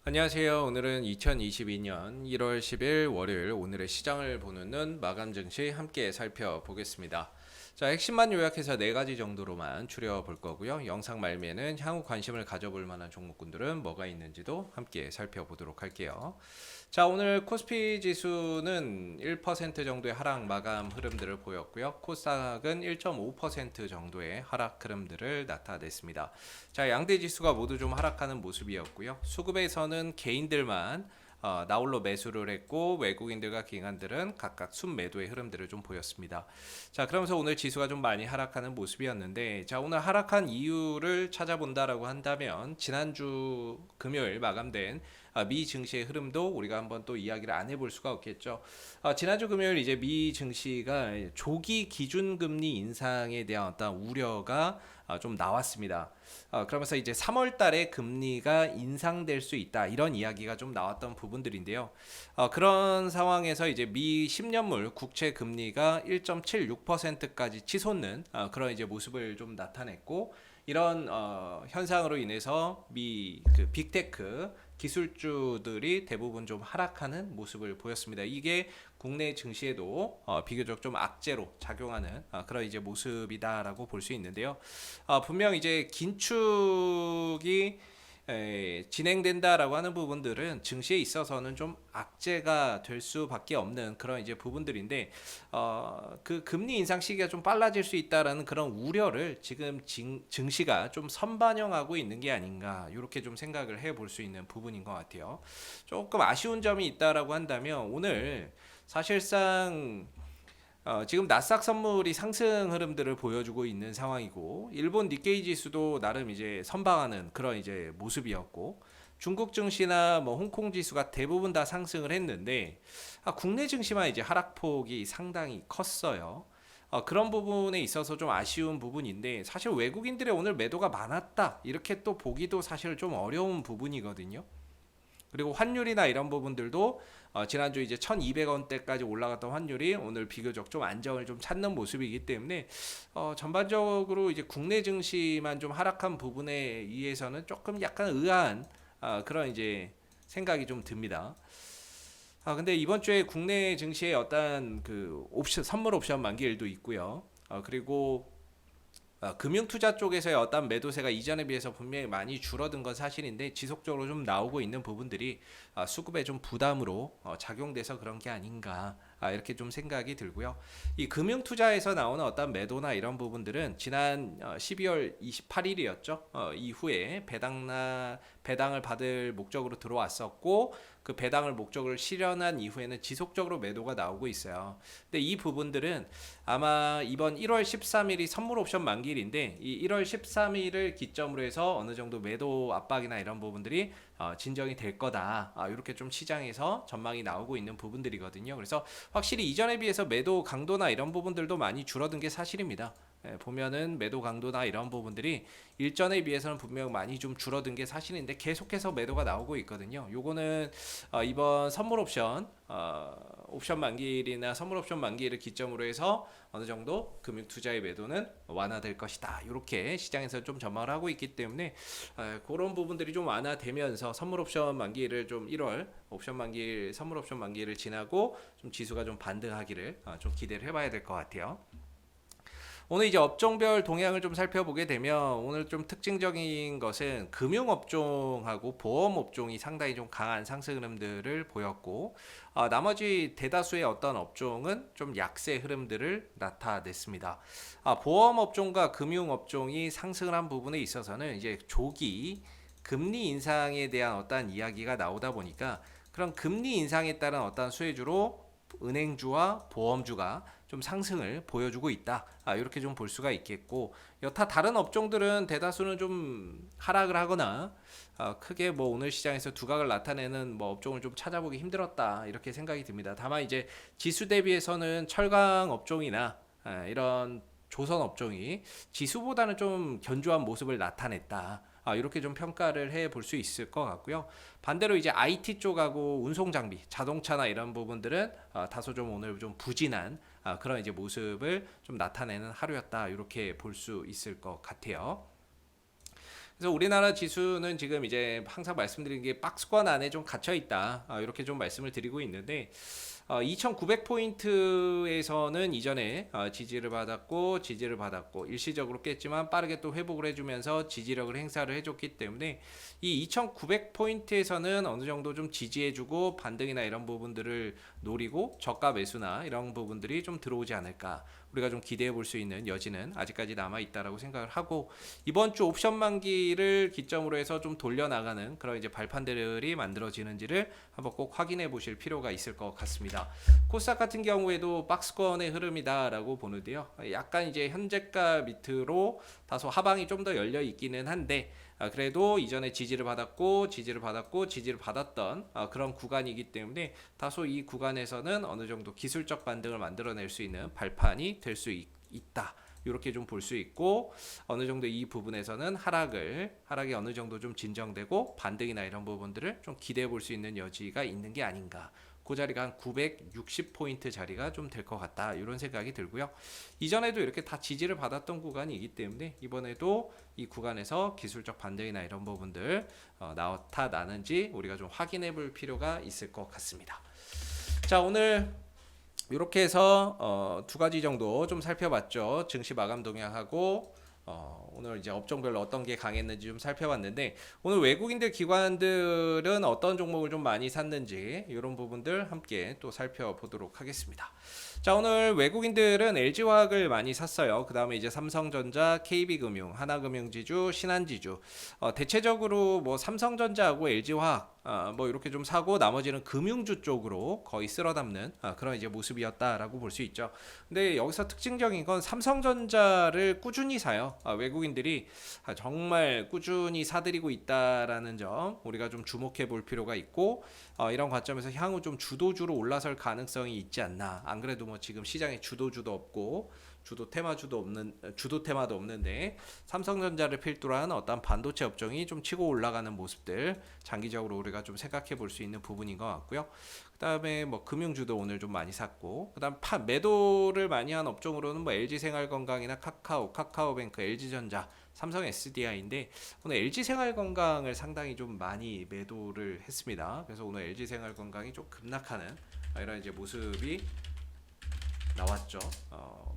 안녕하세요. 오늘은 2022년 1월 10일 월요일 오늘의 시장을 보는 눈 마감 증시 함께 살펴보겠습니다. 자, 핵심만 요약해서 네 가지 정도로만 추려볼 거고요. 영상 말미에는 향후 관심을 가져볼 만한 종목군들은 뭐가 있는지도 함께 살펴보도록 할게요. 자, 오늘 코스피 지수는 1% 정도의 하락 마감 흐름들을 보였고요. 코스닥은 1.5% 정도의 하락 흐름들을 나타냈습니다. 자, 양대 지수가 모두 좀 하락하는 모습이었고요. 수급에서는 개인들만 나홀로 매수를 했고 외국인들과 기관들은 각각 순매도의 흐름들을 좀 보였습니다. 자, 그러면서 오늘 지수가 좀 많이 하락하는 모습이었는데, 자, 오늘 하락한 이유를 찾아본다라고 한다면 지난주 금요일 마감된 미 증시의 흐름도 우리가 한번 또 이야기를 안 해볼 수가 없겠죠. 지난주 금요일 이제 미 증시가 조기 기준금리 인상에 대한 어떤 우려가 좀 나왔습니다. 그러면서 이제 3월 달에 금리가 인상될 수 있다 이런 이야기가 좀 나왔던 부분들인데요. 그런 상황에서 이제 미 10년물 국채 금리가 1.76%까지 치솟는 그런 이제 모습을 좀 나타냈고, 이런 현상으로 인해서 미 그 빅테크 기술주들이 대부분 좀 하락하는 모습을 보였습니다. 이게 국내 증시에도 비교적 좀 악재로 작용하는 그런 이제 모습이다라고 볼 수 있는데요. 분명 이제 긴축이 진행된다라고 하는 부분들은 증시에 있어서는 좀 악재가 될 수밖에 없는 그런 이제 부분들인데, 그 금리 인상 시기가 좀 빨라질 수 있다라는 그런 우려를 지금 증시가 좀 선반영하고 있는 게 아닌가, 이렇게 좀 생각을 해볼 수 있는 부분인 것 같아요. 조금 아쉬운 점이 있다라고 한다면, 오늘 사실상 지금 나스닥 선물이 상승 흐름들을 보여주고 있는 상황이고, 일본 니케이 지수도 나름 이제 선방하는 그런 이제 모습이었고, 중국 증시나 뭐 홍콩 지수가 대부분 다 상승을 했는데, 국내 증시만 이제 하락폭이 상당히 컸어요. 그런 부분에 있어서 좀 아쉬운 부분인데, 사실 외국인들의 오늘 매도가 많았다 이렇게 또 보기도 사실 좀 어려운 부분이거든요. 그리고 환율이나 이런 부분들도 지난주 이제 1,200원대까지 올라갔던 환율이 오늘 비교적 좀 안정을 좀 찾는 모습이기 때문에 전반적으로 이제 국내 증시만 좀 하락한 부분에 의해서는 조금 약간 의아한 그런 이제 생각이 좀 듭니다. 근데 이번 주에 국내 증시에 어떤 그 옵션 선물 옵션 만기일도 있고요. 그리고 금융투자 쪽에서의 어떤 매도세가 이전에 비해서 분명히 많이 줄어든 건 사실인데, 지속적으로 좀 나오고 있는 부분들이 수급에 좀 부담으로 작용돼서 그런 게 아닌가, 이렇게 좀 생각이 들고요. 이 금융투자에서 나오는 어떤 매도나 이런 부분들은 지난 12월 28일이었죠. 이후에 배당을 받을 목적으로 들어왔었고, 그 배당을 목적을 실현한 이후에는 지속적으로 매도가 나오고 있어요. 근데 이 부분들은 아마 이번 1월 13일이 선물 옵션 만기일인데, 이 1월 13일을 기점으로 해서 어느 정도 매도 압박이나 이런 부분들이 진정이 될 거다, 이렇게 좀 시장에서 전망이 나오고 있는 부분들이거든요. 그래서 확실히 이전에 비해서 매도 강도나 이런 부분들도 많이 줄어든 게 사실입니다. 보면은 매도 강도나 이런 부분들이 일전에 비해서는 분명 많이 좀 줄어든 게 사실인데, 계속해서 매도가 나오고 있거든요. 요거는 이번 선물 옵션 옵션 만기일이나 선물 옵션 만기일을 기점으로 해서 어느 정도 금융 투자의 매도는 완화될 것이다, 이렇게 시장에서 좀 전망을 하고 있기 때문에 그런 부분들이 좀 완화되면서 선물 옵션 만기일을 좀 1월 옵션 만기일 선물 옵션 만기일을 지나고 좀 지수가 좀 반등하기를 좀 기대를 해봐야 될 것 같아요. 오늘 이제 업종별 동향을 좀 살펴보게 되면, 오늘 좀 특징적인 것은 금융업종하고 보험업종이 상당히 좀 강한 상승 흐름들을 보였고, 나머지 대다수의 어떤 업종은 좀 약세 흐름들을 나타냈습니다. 보험업종과 금융업종이 상승을 한 부분에 있어서는 이제 조기 금리 인상에 대한 어떤 이야기가 나오다 보니까, 그런 금리 인상에 따른 어떤 수혜주로 은행주와 보험주가 좀 상승을 보여주고 있다, 이렇게 좀 볼 수가 있겠고, 여타 다른 업종들은 대다수는 좀 하락을 하거나 크게 뭐 오늘 시장에서 두각을 나타내는 뭐 업종을 좀 찾아보기 힘들었다, 이렇게 생각이 듭니다. 다만 이제 지수 대비해서는 철강 업종이나 이런 조선 업종이 지수보다는 좀 견조한 모습을 나타냈다, 이렇게 좀 평가를 해 볼 수 있을 것 같고요. 반대로 이제 IT 쪽하고 운송 장비, 자동차나 이런 부분들은 다소 좀 오늘 좀 부진한 그런 이제 모습을 좀 나타내는 하루였다, 이렇게 볼 수 있을 것 같아요. 그래서 우리나라 지수는 지금 이제 항상 말씀드린 게 박스권 안에 좀 갇혀 있다. 이렇게 좀 말씀을 드리고 있는데 2900포인트에서는 이전에 지지를 받았고 일시적으로 깼지만 빠르게 또 회복을 해주면서 지지력을 행사를 해줬기 때문에 이 2900포인트에서는 어느 정도 좀 지지해주고 반등이나 이런 부분들을 노리고 저가 매수나 이런 부분들이 좀 들어오지 않을까, 우리가 좀 기대해 볼 수 있는 여지는 아직까지 남아 있다라고 생각을 하고, 이번 주 옵션 만기를 기점으로 해서 좀 돌려나가는 그런 이제 발판들이 만들어지는지를 한번 꼭 확인해 보실 필요가 있을 것 같습니다. 코스닥 같은 경우에도 박스권의 흐름이다라고 보는데요. 약간 이제 현재가 밑으로 다소 하방이 좀 더 열려 있기는 한데 그래도 이전에 지지를 받았던 그런 구간이기 때문에 다소 이 구간에서는 어느 정도 기술적 반등을 만들어낼 수 있는 발판이 될 수 있다. 이렇게 좀 볼 수 있고, 어느 정도 이 부분에서는 하락이 어느 정도 좀 진정되고 반등이나 이런 부분들을 좀 기대해 볼 수 있는 여지가 있는 게 아닌가. 그 자리가 한 960포인트 자리가 좀 될 것 같다, 이런 생각이 들고요. 이전에도 이렇게 다 지지를 받았던 구간이기 때문에 이번에도 이 구간에서 기술적 반등이나 이런 부분들 나타나는지 우리가 좀 확인해 볼 필요가 있을 것 같습니다. 자, 오늘 이렇게 해서 두 가지 정도 좀 살펴봤죠. 증시 마감 동향하고 오늘 이제 업종별로 어떤 게 강했는지 좀 살펴봤는데, 오늘 외국인들 기관들은 어떤 종목을 좀 많이 샀는지 이런 부분들 함께 또 살펴보도록 하겠습니다. 자, 오늘 외국인들은 LG화학을 많이 샀어요. 그 다음에 이제 삼성전자, KB금융, 하나금융지주, 신한지주, 대체적으로 뭐 삼성전자하고 LG화학 뭐 이렇게 좀 사고 나머지는 금융주 쪽으로 거의 쓸어 담는 그런 이제 모습이었다라고 볼 수 있죠. 근데 여기서 특징적인 건 삼성전자를 꾸준히 사요. 외국인들이 정말 꾸준히 사들이고 있다라는 점 우리가 좀 주목해 볼 필요가 있고, 이런 관점에서 향후 좀 주도주로 올라설 가능성이 있지 않나. 안 그래도 뭐 지금 시장에 주도주도 없고 주도 테마도 없는데 삼성전자를 필두로 한 어떤 반도체 업종이 좀 치고 올라가는 모습들 장기적으로 우리가 좀 생각해 볼 수 있는 부분인 것 같고요. 그다음에 뭐 금융주도 오늘 좀 많이 샀고, 그다음 매도를 많이 한 업종으로는 뭐 LG생활건강이나 카카오뱅크, LG전자, 삼성 SDI인데 오늘 LG생활건강을 상당히 좀 많이 매도를 했습니다. 그래서 오늘 LG생활건강이 좀 급락하는 이런 이제 모습이 나왔죠.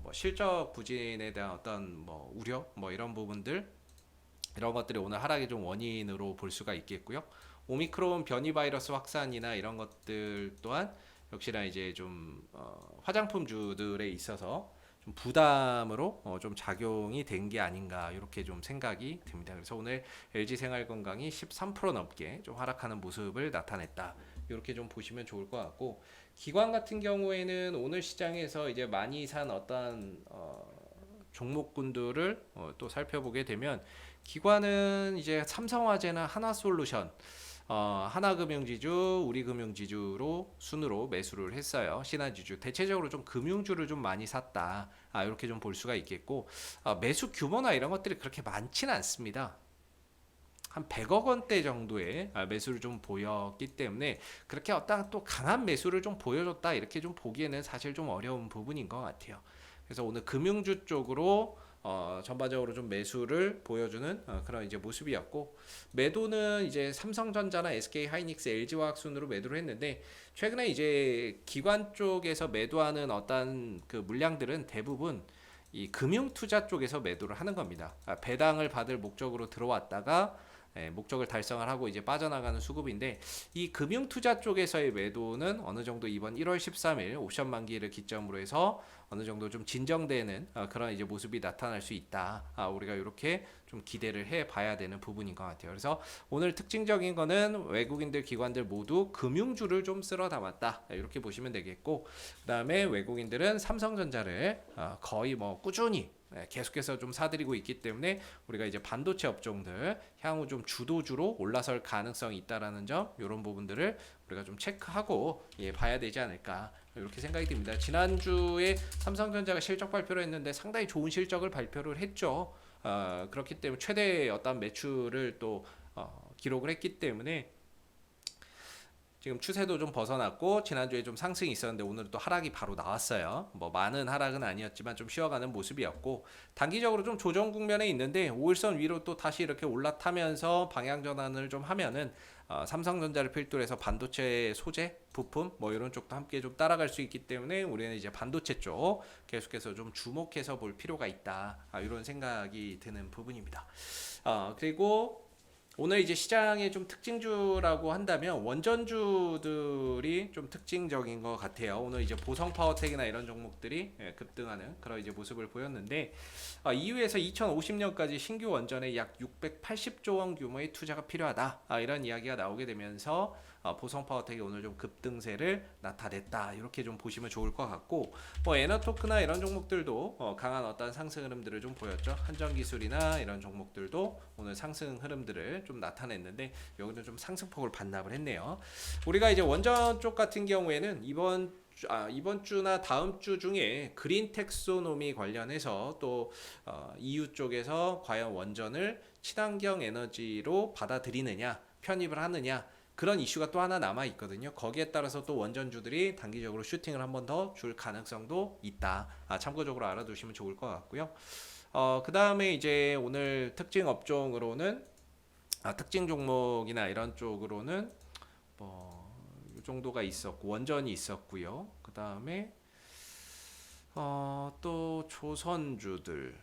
뭐 실적 부진에 대한 어떤 뭐 우려, 뭐 이런 부분들, 이런 것들이 오늘 하락의 좀 원인으로 볼 수가 있겠고요. 오미크론 변이 바이러스 확산이나 이런 것들 또한 역시나 이제 좀 화장품주들에 있어서 좀 부담으로 좀 작용이 된 게 아닌가, 이렇게 좀 생각이 듭니다. 그래서 오늘 LG생활건강이 13% 넘게 좀 하락하는 모습을 나타냈다. 이렇게 좀 보시면 좋을 것 같고, 기관 같은 경우에는 오늘 시장에서 이제 많이 산 어떤 종목군들을 또 살펴보게 되면, 기관은 이제 삼성화재나 하나솔루션, 하나금융지주, 우리금융지주로 순으로 매수를 했어요. 신한지주 대체적으로 좀 금융주를 좀 많이 샀다. 이렇게 좀 볼 수가 있겠고, 매수 규모나 이런 것들이 그렇게 많지는 않습니다. 한 100억 원대 정도의 매수를 좀 보였기 때문에 그렇게 어떤 또 강한 매수를 좀 보여줬다, 이렇게 좀 보기에는 사실 좀 어려운 부분인 것 같아요. 그래서 오늘 금융주 쪽으로 전반적으로 좀 매수를 보여주는 그런 이제 모습이었고, 매도는 이제 삼성전자나 SK하이닉스, LG화학 순으로 매도를 했는데, 최근에 이제 기관 쪽에서 매도하는 어떤 그 물량들은 대부분 이 금융투자 쪽에서 매도를 하는 겁니다. 배당을 받을 목적으로 들어왔다가 목적을 달성을 하고 이제 빠져나가는 수급인데, 이 금융투자 쪽에서의 매도는 어느 정도 이번 1월 13일 옵션 만기를 기점으로 해서 어느 정도 좀 진정되는 그런 이제 모습이 나타날 수 있다. 우리가 이렇게 좀 기대를 해 봐야 되는 부분인 것 같아요. 그래서 오늘 특징적인 거는 외국인들 기관들 모두 금융주를 좀 쓸어 담았다, 이렇게 보시면 되겠고, 그 다음에 외국인들은 삼성전자를 거의 뭐 꾸준히 계속해서 좀 사들이고 있기 때문에 우리가 이제 반도체 업종들 향후 좀 주도주로 올라설 가능성이 있다라는 점, 이런 부분들을 우리가 좀 체크하고 봐야 되지 않을까, 이렇게 생각이 듭니다. 지난주에 삼성전자가 실적 발표를 했는데 상당히 좋은 실적을 발표를 했죠. 그렇기 때문에 최대의 어떤 매출을 또 기록을 했기 때문에 지금 추세도 좀 벗어났고 지난주에 좀 상승이 있었는데 오늘 또 하락이 바로 나왔어요. 뭐 많은 하락은 아니었지만 좀 쉬어가는 모습이었고 단기적으로 좀 조정 국면에 있는데 5일선 위로 또 다시 이렇게 올라타면서 방향 전환을 좀 하면은 삼성전자를 필두로 해서 반도체 소재, 부품 뭐 이런 쪽도 함께 좀 따라갈 수 있기 때문에 우리는 이제 반도체 쪽 계속해서 좀 주목해서 볼 필요가 있다. 이런 생각이 드는 부분입니다. 그리고 오늘 이제 시장의 좀 특징주라고 한다면 원전주들이 좀 특징적인 것 같아요. 오늘 이제 보성 파워텍이나 이런 종목들이 급등하는 그런 이제 모습을 보였는데 이후에서 2050년까지 신규 원전에 약 680조 원 규모의 투자가 필요하다. 이런 이야기가 나오게 되면서 보성 파워텍이 오늘 좀 급등세를 나타냈다. 이렇게 좀 보시면 좋을 것 같고 뭐 에너토크나 이런 종목들도 강한 어떤 상승 흐름들을 좀 보였죠. 한전기술이나 이런 종목들도 오늘 상승 흐름들을 좀 나타냈는데 여기는 좀 상승폭을 반납을 했네요. 우리가 이제 원전 쪽 같은 경우에는 이번 주나 다음 주 중에 그린 텍소노미 관련해서 또 EU 쪽에서 과연 원전을 친환경 에너지로 받아들이느냐 편입을 하느냐 그런 이슈가 또 하나 남아 있거든요. 거기에 따라서 또 원전주들이 단기적으로 슈팅을 한 번 더 줄 가능성도 있다. 참고적으로 알아두시면 좋을 것 같고요. 그 다음에 이제 오늘 특징 업종으로는 특징 종목이나 이런 쪽으로는 뭐 이 정도가 있었고 원전이 있었고요. 그 다음에 또 조선주들,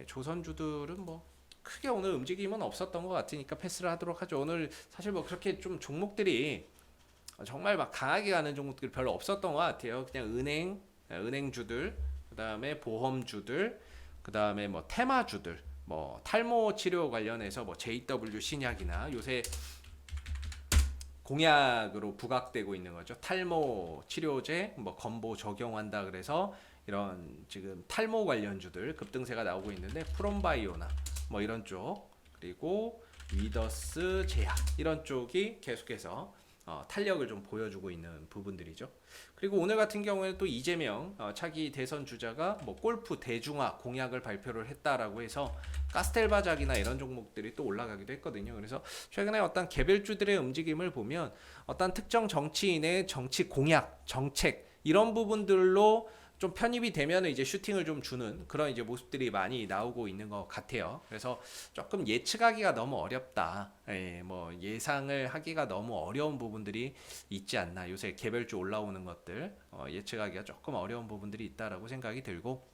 조선주들은 뭐 크게 오늘 움직임은 없었던 것 같으니까 패스를 하도록 하죠. 오늘 사실 뭐 그렇게 좀 종목들이 정말 막 강하게 가는 종목들이 별로 없었던 것 같아요. 그냥 은행주들, 그 다음에 보험주들, 그 다음에 뭐 테마주들, 뭐 탈모 치료 관련해서 뭐 JW 신약이나 요새 공약으로 부각되고 있는 거죠. 탈모 치료제 뭐 건보 적용한다 그래서 이런 지금 탈모 관련주들 급등세가 나오고 있는데 프롬바이오나 뭐 이런 쪽 그리고 위더스 제약 이런 쪽이 계속해서 탄력을 좀 보여주고 있는 부분들이죠. 그리고 오늘 같은 경우에는 또 이재명 차기 대선 주자가 뭐 골프 대중화 공약을 발표를 했다라고 해서 카스텔바작이나 이런 종목들이 또 올라가기도 했거든요. 그래서 최근에 어떤 개별주들의 움직임을 보면 어떤 특정 정치인의 정치 공약, 정책 이런 부분들로 좀 편입이 되면 이제 슈팅을 좀 주는 그런 이제 모습들이 많이 나오고 있는 것 같아요. 그래서 조금 예측하기가 너무 어렵다. 뭐 예상을 하기가 너무 어려운 부분들이 있지 않나. 요새 개별주 올라오는 것들 예측하기가 조금 어려운 부분들이 있다라고 생각이 들고.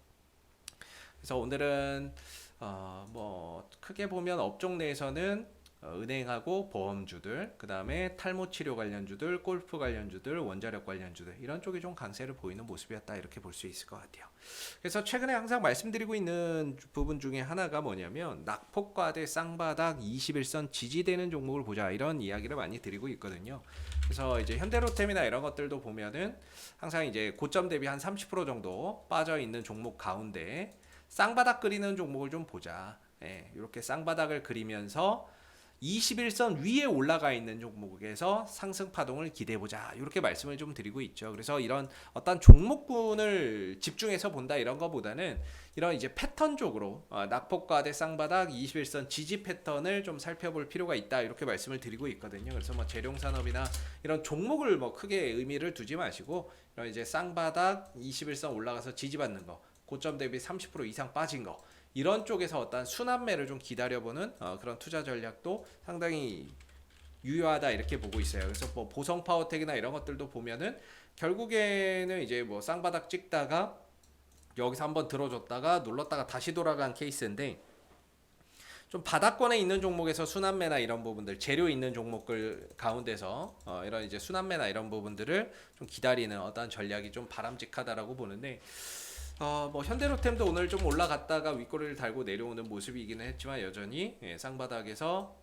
그래서 오늘은 뭐 크게 보면 업종 내에서는 은행하고 보험주들, 그 다음에 탈모 치료 관련주들, 골프 관련주들, 원자력 관련주들 이런 쪽이 좀 강세를 보이는 모습이었다 이렇게 볼 수 있을 것 같아요. 그래서 최근에 항상 말씀드리고 있는 부분 중에 하나가 뭐냐면 낙폭과대 쌍바닥 21선 지지되는 종목을 보자 이런 이야기를 많이 드리고 있거든요. 그래서 이제 현대로템이나 이런 것들도 보면은 항상 이제 고점 대비 한 30% 정도 빠져 있는 종목 가운데 쌍바닥 그리는 종목을 좀 보자. 이렇게 쌍바닥을 그리면서 21선 위에 올라가 있는 종목에서 상승 파동을 기대해보자 이렇게 말씀을 좀 드리고 있죠. 그래서 이런 어떤 종목군을 집중해서 본다 이런 것보다는 이런 이제 패턴적으로 낙폭과대 쌍바닥 21선 지지 패턴을 좀 살펴볼 필요가 있다 이렇게 말씀을 드리고 있거든요. 그래서 뭐 재룡산업이나 이런 종목을 뭐 크게 의미를 두지 마시고 이런 이제 쌍바닥 21선 올라가서 지지받는 거 고점 대비 30% 이상 빠진 거 이런 쪽에서 어떤 순환매를 좀 기다려보는 그런 투자 전략도 상당히 유효하다 이렇게 보고 있어요. 그래서 뭐 보성 파워텍이나 이런 것들도 보면은 결국에는 이제 뭐 쌍바닥 찍다가 여기서 한번 들어줬다가 눌렀다가 다시 돌아간 케이스인데 좀 바닥권에 있는 종목에서 순환매나 이런 부분들 재료 있는 종목들 가운데서 이런 이제 순환매나 이런 부분들을 좀 기다리는 어떤 전략이 좀 바람직하다라고 보는데 뭐 현대로템도 오늘 좀 올라갔다가 윗꼬리를 달고 내려오는 모습이기는 했지만 여전히 쌍바닥에서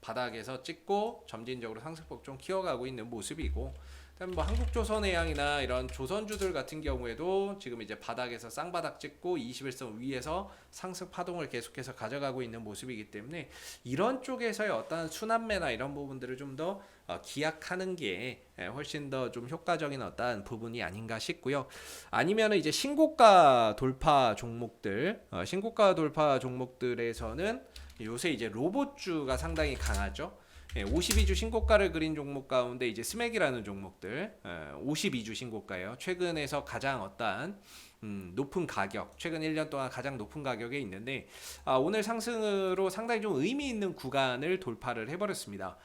바닥에서 찍고 점진적으로 상승폭 좀 키워가고 있는 모습이고 그다음에 뭐 한국조선해양이나 이런 조선주들 같은 경우에도 지금 이제 바닥에서 쌍바닥 찍고 21선 위에서 상승 파동을 계속해서 가져가고 있는 모습이기 때문에 이런 쪽에서의 어떤 순환매나 이런 부분들을 좀 더 기약하는 게 훨씬 더 좀 효과적인 어떤 부분이 아닌가 싶고요. 아니면 이제 신고가 돌파 종목들, 신고가 돌파 종목들에서는 요새 이제 로봇주가 상당히 강하죠. 52주 신고가를 그린 종목 가운데 이제 스맥이라는 종목들 52주 신고가예요. 최근에서 가장 어떠한 높은 가격, 최근 1년 동안 가장 높은 가격에 있는데 오늘 상승으로 상당히 좀 의미 있는 구간을 돌파를 해버렸습니다.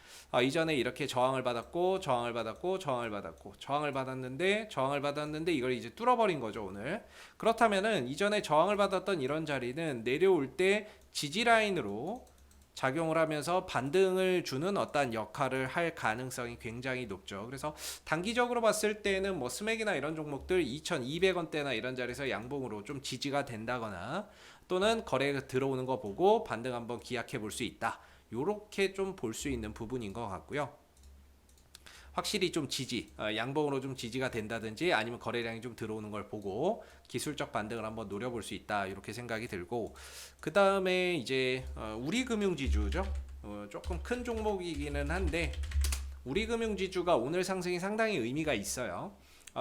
이전에 이렇게 저항을 받았고 저항을 받았고 저항을 받았고 저항을 받았는데 이걸 이제 뚫어버린 거죠 오늘. 그렇다면은 이전에 저항을 받았던 이런 자리는 내려올 때 지지 라인으로 작용을 하면서 반등을 주는 어떠한 역할을 할 가능성이 굉장히 높죠. 그래서 단기적으로 봤을 때는 뭐 스맥이나 이런 종목들 2,200원대나 이런 자리에서 양봉으로 좀 지지가 된다거나 또는 거래가 들어오는 거 보고 반등 한번 기약해 볼 수 있다. 요렇게 좀 볼 수 있는 부분인 것 같고요. 확실히 좀 지지, 양봉으로 좀 지지가 된다든지 아니면 거래량이 좀 들어오는 걸 보고 기술적 반등을 한번 노려볼 수 있다 이렇게 생각이 들고, 그 다음에 이제 우리금융지주죠. 조금 큰 종목이기는 한데 우리금융지주가 오늘 상승이 상당히 의미가 있어요.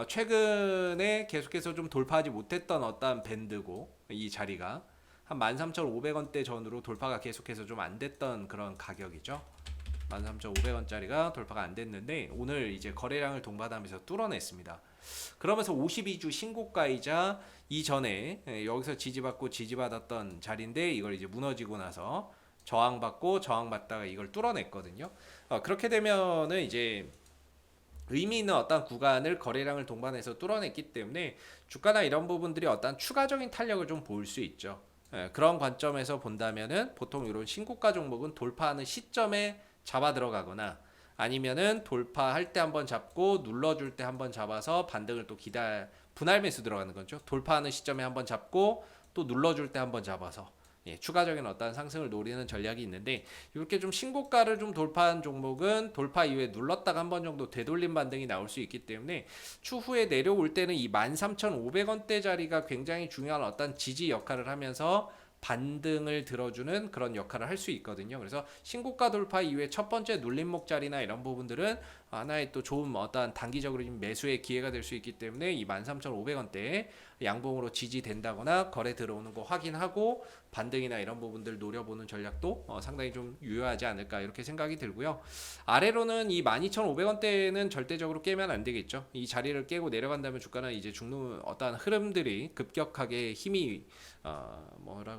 최근에 계속해서 좀 돌파하지 못했던 어떠한 밴드고 이 자리가 한 13,500원대 전후로 돌파가 계속해서 좀 안 됐던 그런 가격이죠. 13,500원짜리가 돌파가 안 됐는데 오늘 이제 거래량을 동반하면서 뚫어냈습니다. 그러면서 52주 신고가이자 이전에 여기서 지지받고 지지받았던 자리인데 이걸 이제 무너지고 나서 저항받고 저항받다가 이걸 뚫어냈거든요. 그렇게 되면은 이제 의미 있는 어떤 구간을 거래량을 동반해서 뚫어냈기 때문에 주가나 이런 부분들이 어떤 추가적인 탄력을 좀 볼 수 있죠. 그런 관점에서 본다면은 보통 이런 신고가 종목은 돌파하는 시점에 잡아 들어가거나 아니면은 돌파할 때 한번 잡고 눌러줄 때 한번 잡아서 반등을 또 분할 매수 들어가는 거죠. 돌파하는 시점에 한번 잡고 또 눌러줄 때 한번 잡아서 추가적인 어떤 상승을 노리는 전략이 있는데, 이렇게 좀 신고가를 좀 돌파한 종목은 돌파 이후에 눌렀다가 한 번 정도 되돌림 반등이 나올 수 있기 때문에 추후에 내려올 때는 이 13,500원대 자리가 굉장히 중요한 어떤 지지 역할을 하면서 반등을 들어주는 그런 역할을 할 수 있거든요. 그래서 신고가 돌파 이후에 첫 번째 눌림목 자리나 이런 부분들은 하나의 또 좋은 어떠한 단기적으로 매수의 기회가 될 수 있기 때문에 이 13,500원대에 양봉으로 지지된다거나 거래 들어오는 거 확인하고 반등이나 이런 부분들 노려보는 전략도 상당히 좀 유효하지 않을까 이렇게 생각이 들고요. 아래로는 이 12,500원대는 절대적으로 깨면 안 되겠죠. 이 자리를 깨고 내려간다면 주가는 이제 죽는 어떠한 흐름들이 급격하게 힘이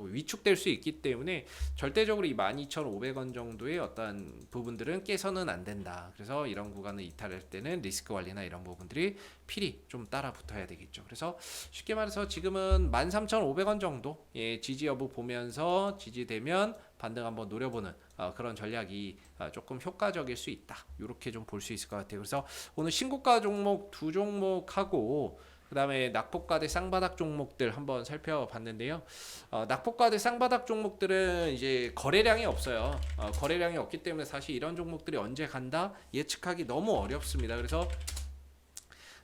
위축될 수 있기 때문에 절대적으로 이 12,500원 정도의 어떤 부분들은 깨서는 안 된다. 그래서 이런 구간을 이탈할 때는 리스크 관리나 이런 부분들이 필히 좀 따라 붙어야 되겠죠. 그래서 쉽게 말해서 지금은 13,500원 정도 지지 여부 보면서 지지되면 반등 한번 노려보는 그런 전략이 조금 효과적일 수 있다. 이렇게 좀 볼 수 있을 것 같아요. 그래서 오늘 신고가 종목 두 종목하고 그 다음에 낙폭과 대 쌍바닥 종목들 한번 살펴봤는데요. 낙폭과 대 쌍바닥 종목들은 이제 거래량이 없어요. 거래량이 없기 때문에 사실 이런 종목들이 언제 간다 예측하기 너무 어렵습니다. 그래서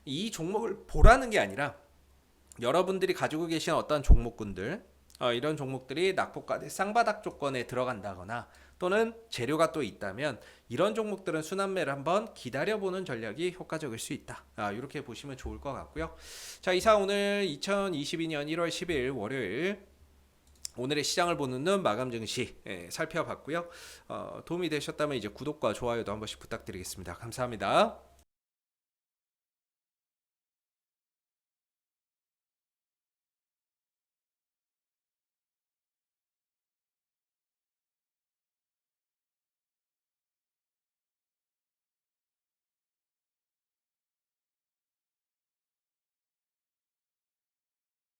이 종목을 보라는 게 아니라 여러분들이 가지고 계신 어떤 종목군들 이런 종목들이 낙폭과 대 쌍바닥 조건에 들어간다거나 또는 재료가 또 있다면 이런 종목들은 순환매를 한번 기다려보는 전략이 효과적일 수 있다. 이렇게 보시면 좋을 것 같고요. 자, 이상 오늘 2022년 1월 10일 월요일 오늘의 시장을 보는 눈 마감 증시 살펴봤고요. 도움이 되셨다면 이제 구독과 좋아요도 한 번씩 부탁드리겠습니다. 감사합니다.